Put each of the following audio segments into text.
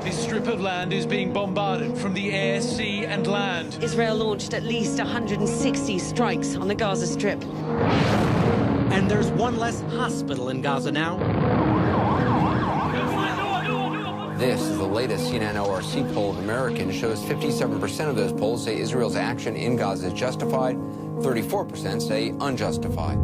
This strip of land is being bombarded from the air, sea and land. Israel launched at least 160 strikes on the Gaza Strip. And there's one less hospital in Gaza now. This is the latest CNN ORC poll of Americans shows 57% of those polls say Israel's action in Gaza is justified, 34% say unjustified.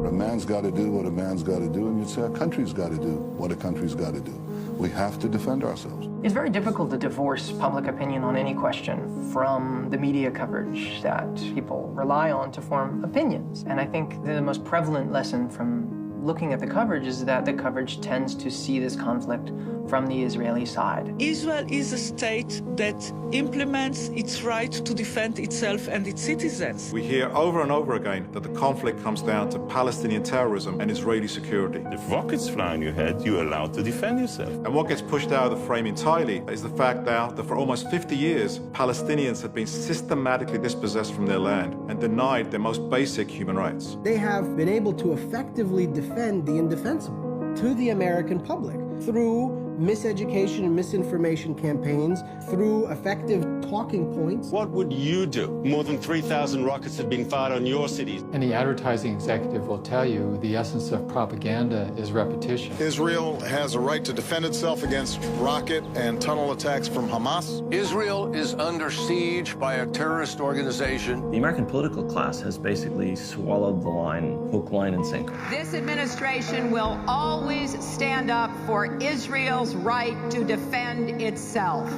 A man's got to do what a man's got to do, and you'd say a country's got to do what a country's got to do. We have to defend ourselves. It's very difficult to divorce public opinion on any question from the media coverage that people rely on to form opinions. And I think the most prevalent lesson from looking at the coverage is that the coverage tends to see this conflict from the Israeli side. Israel is a state that implements its right to defend itself and its citizens. We hear over and over again that the conflict comes down to Palestinian terrorism and Israeli security. If rockets fly on your head, you're allowed to defend yourself. And what gets pushed out of the frame entirely is the fact now that for almost 50 years, Palestinians have been systematically dispossessed from their land and denied their most basic human rights. They have been able to effectively defend the indefensible to the American public through miseducation and misinformation campaigns, through effective talking points. What would you do? More than 3,000 rockets have been fired on your cities. Any advertising executive will tell you the essence of propaganda is repetition. Israel has a right to defend itself against rocket and tunnel attacks from Hamas. Israel is under siege by a terrorist organization. The American political class has basically swallowed the line, hook, line, and sinker. This administration will always stand up for Israel's right to defend itself.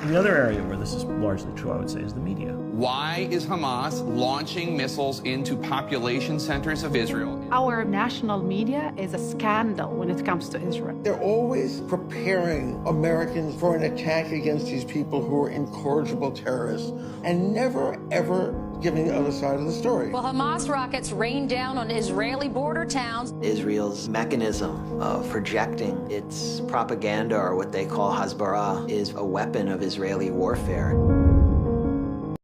The other area where this is largely true, I would say, is the media. Why is Hamas launching missiles into population centers of Israel? Our national media is a scandal when it comes to Israel. They're always preparing Americans for an attack against these people who are incorrigible terrorists and never, ever giving the other side of the story. Well, Hamas rockets rain down on Israeli border towns. Israel's mechanism of projecting its propaganda, or what they call hasbara, is a weapon of Israeli warfare.